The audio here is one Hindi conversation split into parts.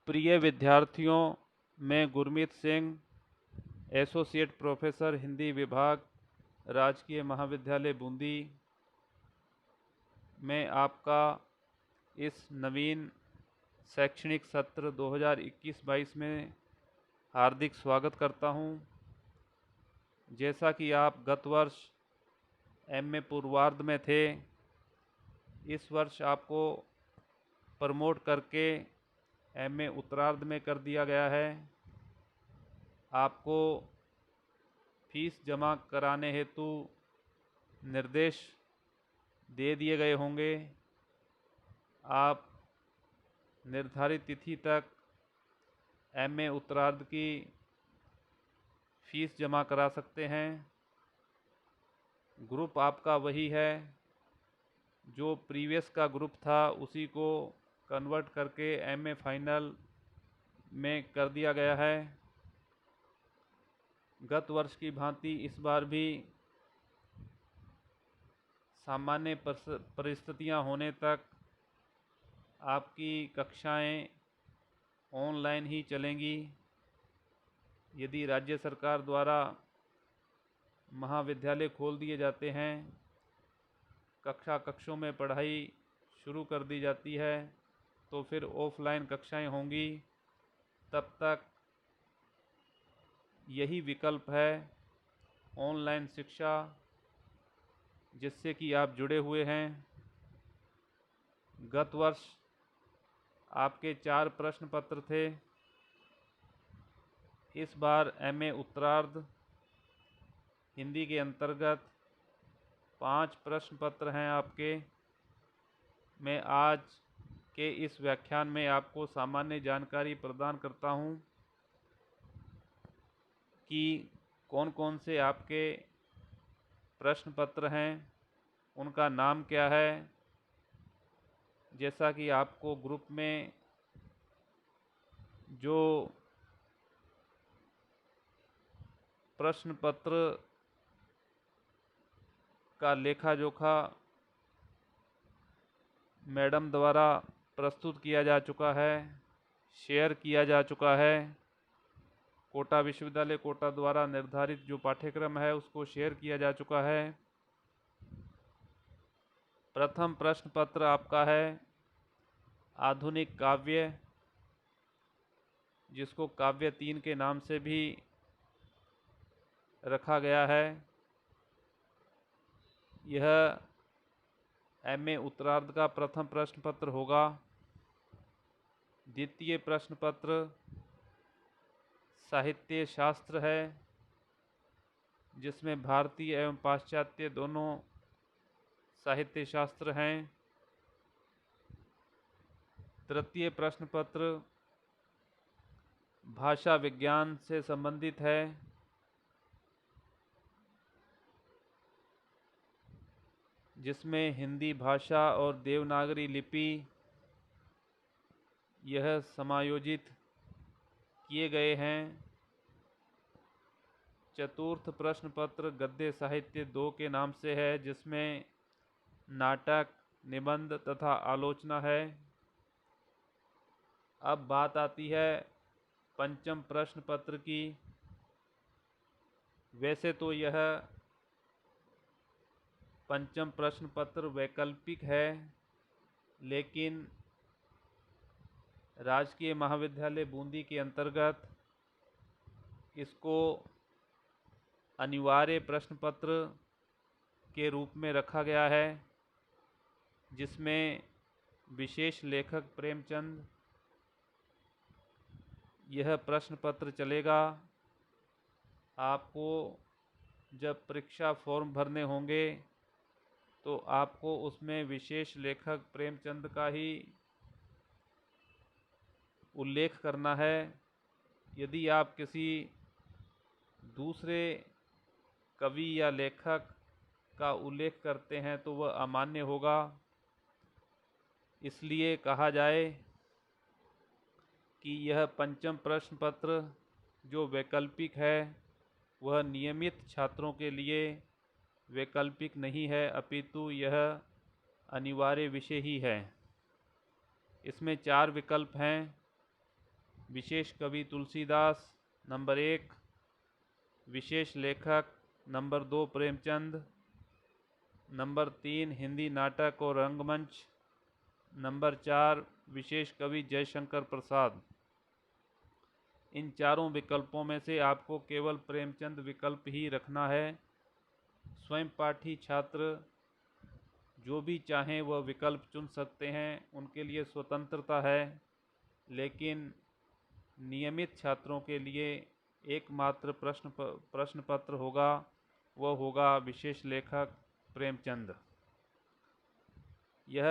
प्रिय विद्यार्थियों, मैं गुरमीत सिंह, एसोसिएट प्रोफेसर हिंदी विभाग, राजकीय महाविद्यालय बूंदी में आपका इस नवीन शैक्षणिक सत्र 2021-22 में हार्दिक स्वागत करता हूं। जैसा कि आप गत वर्ष एमए पूर्वार्ध में थे, इस वर्ष आपको प्रमोट करके एमए उत्तरार्ध में कर दिया गया है। आपको फीस जमा कराने हेतु निर्देश दे दिए गए होंगे। आप निर्धारित तिथि तक एमए उत्तरार्ध की फीस जमा करा सकते हैं। ग्रुप आपका वही है जो प्रीवियस का ग्रुप था, उसी को कन्वर्ट करके एमए फाइनल में कर दिया गया है। गत वर्ष की भांति इस बार भी सामान्य परिस्थितियां होने तक आपकी कक्षाएं ऑनलाइन ही चलेंगी। यदि राज्य सरकार द्वारा महाविद्यालय खोल दिए जाते हैं, कक्षों में पढ़ाई शुरू कर दी जाती है, तो फिर ऑफलाइन कक्षाएं होंगी। तब तक यही विकल्प है, ऑनलाइन शिक्षा, जिससे कि आप जुड़े हुए हैं। गत वर्ष आपके 4 प्रश्न पत्र थे। इस बार एमए उत्तरार्ध हिंदी के अंतर्गत 5 प्रश्न पत्र हैं आपके। मैं आज के इस व्याख्यान में आपको सामान्य जानकारी प्रदान करता हूं कि कौन कौन से आपके प्रश्न पत्र हैं, उनका नाम क्या है। जैसा कि आपको ग्रुप में जो प्रश्न पत्र का लेखा जोखा मैडम द्वारा प्रस्तुत किया जा चुका है, शेयर किया जा चुका है। कोटा विश्वविद्यालय कोटा द्वारा निर्धारित जो पाठ्यक्रम है उसको शेयर किया जा चुका है। प्रथम प्रश्न पत्र आपका है आधुनिक काव्य, जिसको काव्य 3 के नाम से भी रखा गया है। यह एमए उत्तरार्ध का प्रथम प्रश्न पत्र होगा। द्वितीय प्रश्न पत्र साहित्य शास्त्र है, जिसमें भारतीय एवं पाश्चात्य दोनों साहित्य शास्त्र हैं। तृतीय प्रश्न पत्र भाषा विज्ञान से संबंधित है। जिसमें हिंदी भाषा और देवनागरी लिपि यह समायोजित किए गए हैं। चतुर्थ प्रश्न पत्र गद्य साहित्य 2 के नाम से है, जिसमें नाटक, निबंध तथा आलोचना है। अब बात आती है पंचम प्रश्न पत्र की। वैसे तो यह पंचम प्रश्न पत्र वैकल्पिक है, लेकिन राजकीय महाविद्यालय बूंदी के अंतर्गत इसको अनिवार्य प्रश्न पत्र के रूप में रखा गया है, जिसमें विशेष लेखक प्रेमचंद यह प्रश्न पत्र चलेगा। आपको जब परीक्षा फॉर्म भरने होंगे तो आपको उसमें विशेष लेखक प्रेमचंद का ही उल्लेख करना है। यदि आप किसी दूसरे कवि या लेखक का उल्लेख करते हैं तो वह अमान्य होगा। इसलिए कहा जाए कि यह पंचम प्रश्न पत्र जो वैकल्पिक है, वह नियमित छात्रों के लिए वैकल्पिक नहीं है, अपितु यह अनिवार्य विषय ही है। इसमें 4 विकल्प हैं। विशेष कवि तुलसीदास नंबर 1, विशेष लेखक नंबर 2 प्रेमचंद, नंबर 3 हिंदी नाटक और रंगमंच, नंबर 4 विशेष कवि जयशंकर प्रसाद। इन चारों विकल्पों में से आपको केवल प्रेमचंद विकल्प ही रखना है। स्वयं पाठी छात्र जो भी चाहें वह विकल्प चुन सकते हैं, उनके लिए स्वतंत्रता है, लेकिन नियमित छात्रों के लिए एकमात्र प्रश्न पत्र होगा, वह होगा विशेष लेखक प्रेमचंद। यह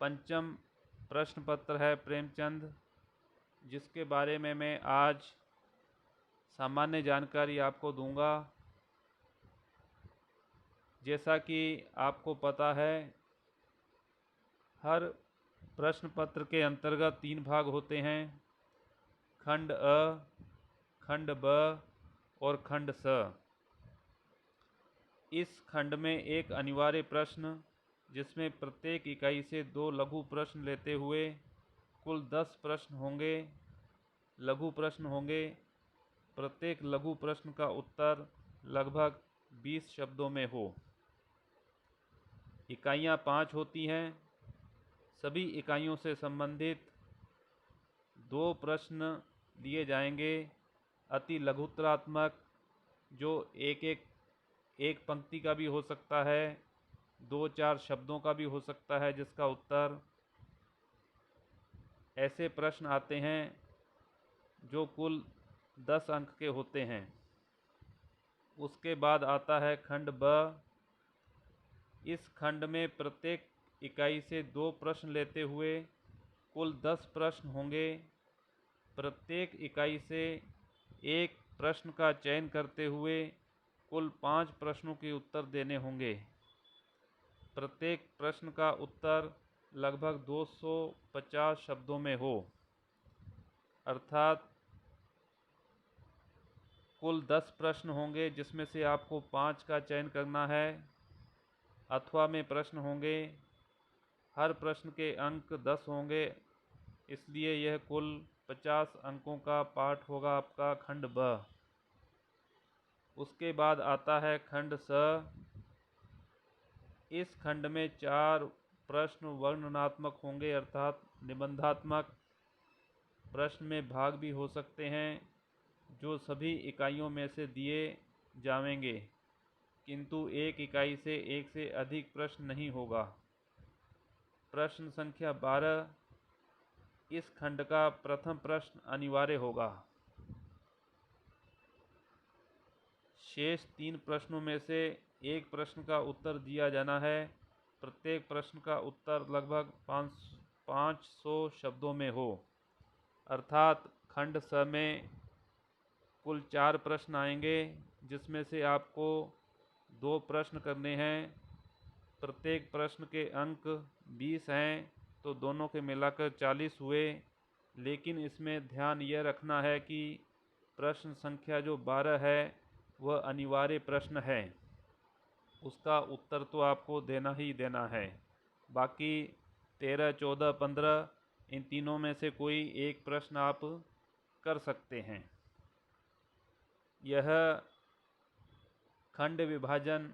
पंचम प्रश्न पत्र है प्रेमचंद, जिसके बारे में मैं आज सामान्य जानकारी आपको दूंगा। जैसा कि आपको पता है, हर प्रश्न पत्र के अंतर्गत 3 भाग होते हैं, खंड अ, खंड ब और खंड स। इस खंड में एक अनिवार्य प्रश्न, जिसमें प्रत्येक इकाई से 2 लघु प्रश्न लेते हुए कुल 10 प्रश्न होंगे, लघु प्रश्न होंगे। प्रत्येक लघु प्रश्न का उत्तर लगभग 20 शब्दों में हो। इकाइयाँ 5 होती हैं। सभी इकाइयों से संबंधित 2 प्रश्न दिए जाएंगे, अति लघुत्तरात्मक, जो एक पंक्ति का भी हो सकता है, 2-4 शब्दों का भी हो सकता है जिसका उत्तर। ऐसे प्रश्न आते हैं जो कुल 10 अंक के होते हैं। उसके बाद आता है खंड ब। इस खंड में प्रत्येक इकाई से 2 प्रश्न लेते हुए कुल 10 प्रश्न होंगे। प्रत्येक इकाई से एक प्रश्न का चयन करते हुए कुल 5 प्रश्नों के उत्तर देने होंगे। प्रत्येक प्रश्न का उत्तर लगभग 250 शब्दों में हो, अर्थात कुल 10 प्रश्न होंगे जिसमें से आपको 5 का चयन करना है। अथवा में प्रश्न होंगे, हर प्रश्न के अंक 10 होंगे, इसलिए यह कुल 50 अंकों का पाठ होगा आपका खंड ब। उसके बाद आता है खंड स। इस खंड में 4 प्रश्न वर्णनात्मक होंगे, अर्थात निबंधात्मक। प्रश्न में भाग भी हो सकते हैं जो सभी इकाइयों में से दिए जाएंगे, किंतु एक इकाई से एक से अधिक प्रश्न नहीं होगा। प्रश्न संख्या 12, इस खंड का प्रथम प्रश्न अनिवार्य होगा। शेष 3 प्रश्नों में से एक प्रश्न का उत्तर दिया जाना है। प्रत्येक प्रश्न का उत्तर लगभग 500 शब्दों में हो, अर्थात खंड स में कुल 4 प्रश्न आएंगे, जिसमें से आपको 2 प्रश्न करने हैं। प्रत्येक प्रश्न के अंक 20 हैं, तो दोनों के मिलाकर 40 हुए। लेकिन इसमें ध्यान यह रखना है कि प्रश्न संख्या जो 12 है वह अनिवार्य प्रश्न है, उसका उत्तर तो आपको देना ही देना है। बाकी 13, 14, 15 इन तीनों में से कोई एक प्रश्न आप कर सकते हैं। यह खंड विभाजन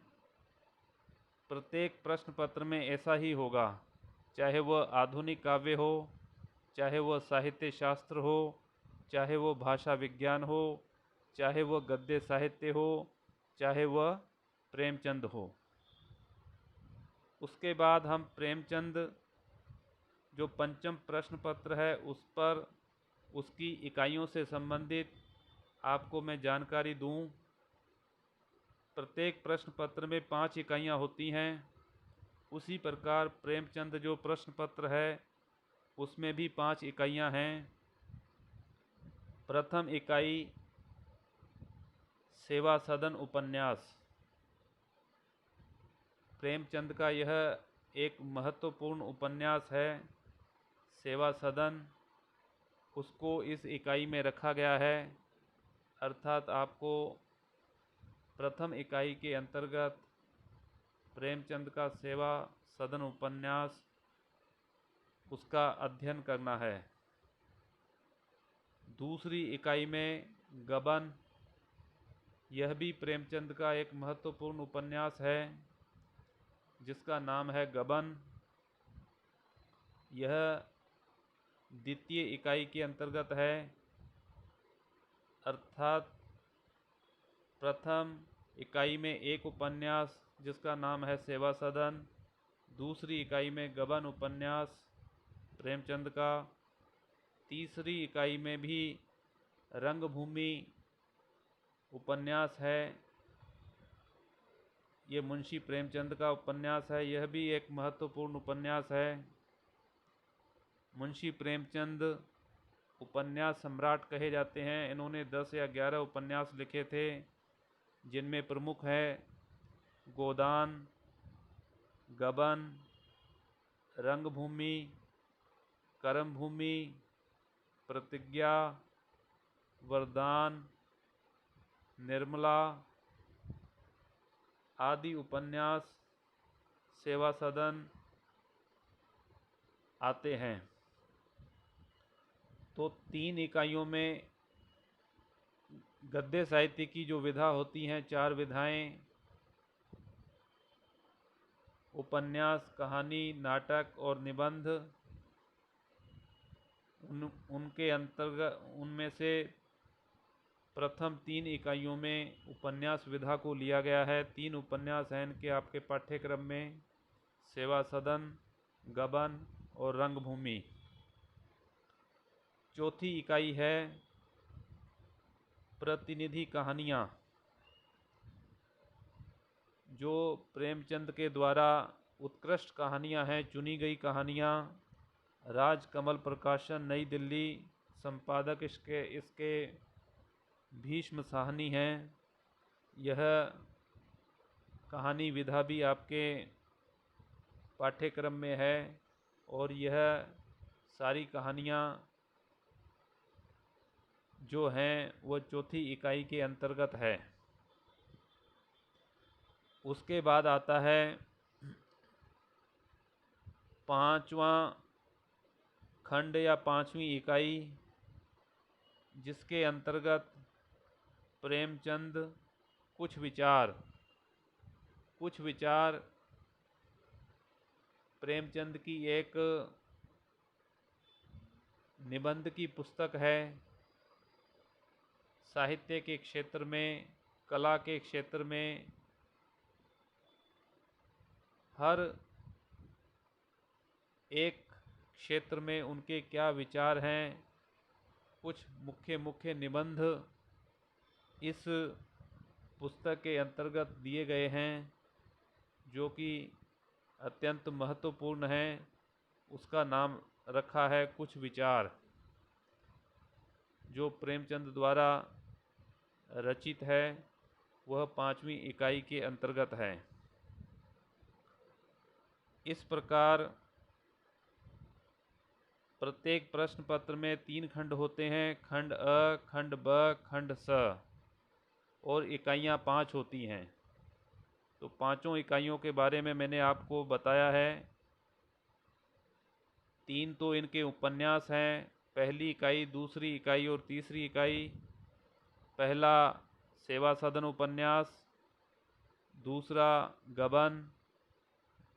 प्रत्येक प्रश्न पत्र में ऐसा ही होगा, चाहे वह आधुनिक काव्य हो, चाहे वह साहित्य शास्त्र हो, चाहे वह भाषा विज्ञान हो, चाहे वह गद्य साहित्य हो, चाहे वह प्रेमचंद हो। उसके बाद हम प्रेमचंद जो पंचम प्रश्न पत्र है उस पर उसकी इकाइयों से संबंधित आपको मैं जानकारी दूं। प्रत्येक प्रश्न पत्र में 5 इकाइयां होती हैं। उसी प्रकार प्रेमचंद जो प्रश्न पत्र है उसमें भी 5 इकाइयां हैं। प्रथम इकाई सेवा सदन उपन्यास। प्रेमचंद का यह एक महत्वपूर्ण उपन्यास है, सेवा सदन। उसको इस इकाई में रखा गया है, अर्थात आपको प्रथम इकाई के अंतर्गत प्रेमचंद का सेवा सदन उपन्यास उसका अध्ययन करना है। दूसरी इकाई में गबन, यह भी प्रेमचंद का एक महत्वपूर्ण उपन्यास है जिसका नाम है गबन। यह द्वितीय इकाई के अंतर्गत है, अर्थात प्रथम इकाई में एक उपन्यास जिसका नाम है सेवा सदन, दूसरी इकाई में गबन उपन्यास प्रेमचंद का, तीसरी इकाई में भी रंगभूमि उपन्यास है, ये मुंशी प्रेमचंद का उपन्यास है, यह भी एक महत्वपूर्ण उपन्यास है। मुंशी प्रेमचंद उपन्यास सम्राट कहे जाते हैं। इन्होंने 10 या 11 उपन्यास लिखे थे, जिनमें प्रमुख है गोदान, गबन, रंगभूमि, कर्मभूमि, प्रतिज्ञा, वरदान, निर्मला आदि उपन्यास सेवा सदन आते हैं। तो 3 इकाइयों में गद्य साहित्य की जो विधा होती हैं, 4 विधाएं, उपन्यास, कहानी, नाटक और निबंध, उनके अंतर्गत उनमें से प्रथम 3 इकाइयों में उपन्यास विधा को लिया गया है। 3 उपन्यास हैं इनके आपके पाठ्यक्रम में, सेवा सदन, गबन और रंगभूमि। चौथी इकाई है प्रतिनिधि कहानियाँ, जो प्रेमचंद के द्वारा उत्कृष्ट कहानियाँ हैं, चुनी गई कहानियाँ। राजकमल प्रकाशन, नई दिल्ली, संपादक इसके भीष्म साहनी हैं। यह कहानी विधा भी आपके पाठ्यक्रम में है और यह सारी कहानियाँ जो हैं वह चौथी इकाई के अंतर्गत है। उसके बाद आता है 5वां खंड या 5वीं इकाई, जिसके अंतर्गत प्रेमचंद कुछ विचार प्रेमचंद की एक निबंध की पुस्तक है। साहित्य के क्षेत्र में, कला के क्षेत्र में हर एक क्षेत्र में उनके क्या विचार हैं, कुछ मुख्य निबंध इस पुस्तक के अंतर्गत दिए गए हैं, जो कि अत्यंत महत्वपूर्ण हैं। उसका नाम रखा है कुछ विचार, जो प्रेमचंद द्वारा रचित है। वह 5वीं इकाई के अंतर्गत है। इस प्रकार प्रत्येक प्रश्न पत्र में 3 खंड होते हैं, खंड अ, खंड ब, खंड स, और इकाइयाँ 5 होती हैं। तो 5 इकाइयों के बारे में मैंने आपको बताया है। 3 तो इनके उपन्यास हैं, पहली इकाई, दूसरी इकाई और तीसरी इकाई। पहला सेवा सदन उपन्यास, दूसरा गबन,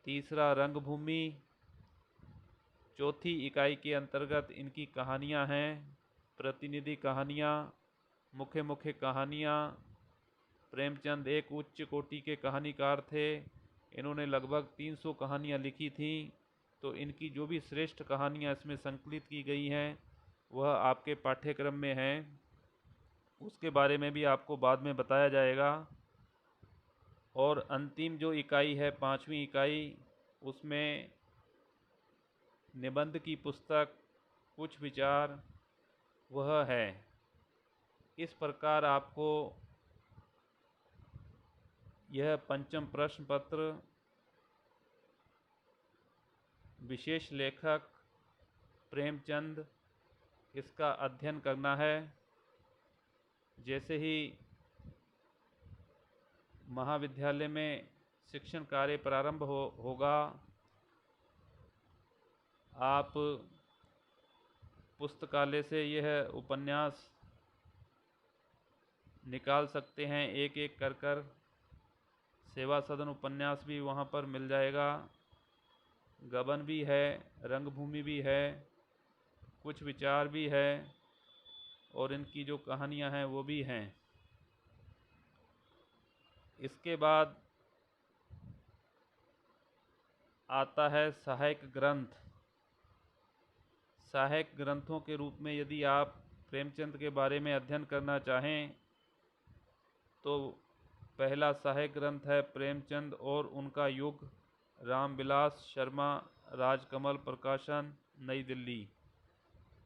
तीसरा रंगभूमि। चौथी इकाई के अंतर्गत इनकी कहानियाँ हैं, प्रतिनिधि कहानियाँ, मुख्य कहानियाँ। प्रेमचंद एक उच्च कोटि के कहानीकार थे। इन्होंने लगभग 300 कहानियाँ लिखी थीं। तो इनकी जो भी श्रेष्ठ कहानियाँ इसमें संकलित की गई हैं, वह आपके पाठ्यक्रम में हैं। उसके बारे में भी आपको बाद में बताया जाएगा। और अंतिम जो इकाई है, 5वीं इकाई, उसमें निबंध की पुस्तक कुछ विचार वह है। इस प्रकार आपको यह 5म प्रश्न पत्र विशेष लेखक प्रेमचंद, इसका अध्ययन करना है। जैसे ही महाविद्यालय में शिक्षण कार्य प्रारंभ होगा, आप पुस्तकालय से यह उपन्यास निकाल सकते हैं एक एक कर कर। सेवा सदन उपन्यास भी वहाँ पर मिल जाएगा। गबन भी है, रंगभूमि भी है, कुछ विचार भी है और इनकी जो कहानियाँ हैं वो भी हैं। इसके बाद आता है सहायक ग्रंथ। सहायक ग्रंथों के रूप में यदि आप प्रेमचंद के बारे में अध्ययन करना चाहें तो पहला सहायक ग्रंथ है प्रेमचंद और उनका युग, रामविलास शर्मा, राजकमल प्रकाशन, नई दिल्ली।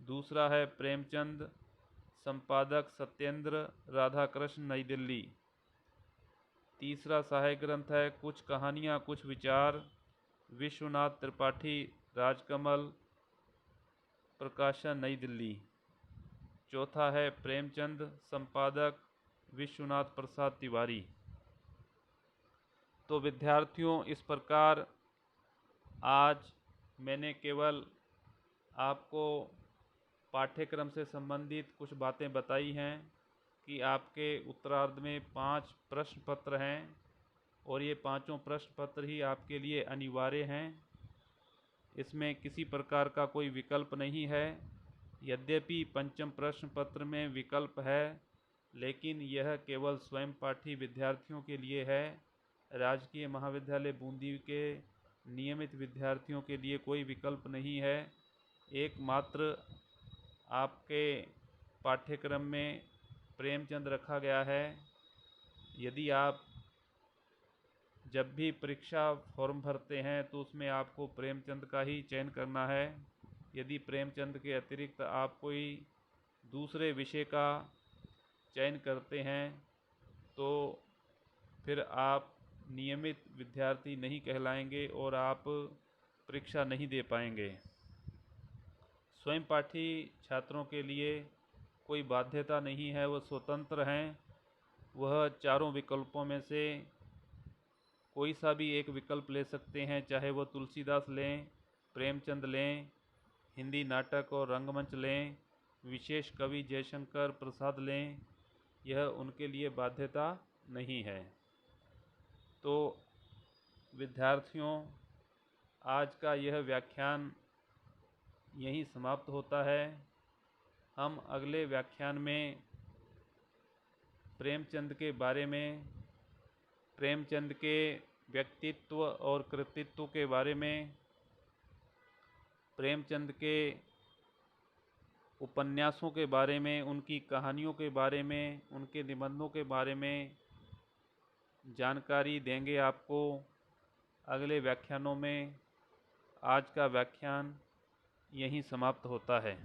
दूसरा है प्रेमचंद, संपादक सत्येंद्र राधाकृष्ण, नई दिल्ली। तीसरा सहायक ग्रंथ है कुछ कहानियाँ कुछ विचार, विश्वनाथ त्रिपाठी, राजकमल प्रकाशन, नई दिल्ली। चौथा है प्रेमचंद, संपादक विश्वनाथ प्रसाद तिवारी। तो विद्यार्थियों, इस प्रकार आज मैंने केवल आपको पाठ्यक्रम से संबंधित कुछ बातें बताई हैं कि आपके उत्तरार्ध में 5 प्रश्न पत्र हैं और ये पांचों प्रश्न पत्र ही आपके लिए अनिवार्य हैं। इसमें किसी प्रकार का कोई विकल्प नहीं है। यद्यपि पंचम प्रश्न पत्र में विकल्प है, लेकिन यह केवल स्वयं पाठी विद्यार्थियों के लिए है। राजकीय महाविद्यालय बूंदी के नियमित विद्यार्थियों के लिए कोई विकल्प नहीं है। एकमात्र आपके पाठ्यक्रम में प्रेमचंद रखा गया है। यदि आप जब भी परीक्षा फॉर्म भरते हैं तो उसमें आपको प्रेमचंद का ही चयन करना है। यदि प्रेमचंद के अतिरिक्त आप कोई दूसरे विषय का चयन करते हैं तो फिर आप नियमित विद्यार्थी नहीं कहलाएंगे और आप परीक्षा नहीं दे पाएंगे। स्वयं पाठी छात्रों के लिए कोई बाध्यता नहीं है, वह स्वतंत्र हैं। वह चारों विकल्पों में से कोई सा भी एक विकल्प ले सकते हैं, चाहे वो तुलसीदास लें, प्रेमचंद लें, हिंदी नाटक और रंगमंच लें, विशेष कवि जयशंकर प्रसाद लें, यह उनके लिए बाध्यता नहीं है। तो विद्यार्थियों, आज का यह व्याख्यान यहीं समाप्त होता है। हम अगले व्याख्यान में प्रेमचंद के बारे में, प्रेमचंद के व्यक्तित्व और कृतित्व के बारे में, प्रेमचंद के उपन्यासों के बारे में, उनकी कहानियों के बारे में, उनके निबंधों के बारे में जानकारी देंगे आपको अगले व्याख्यानों में। आज का व्याख्यान यहीं समाप्त होता है।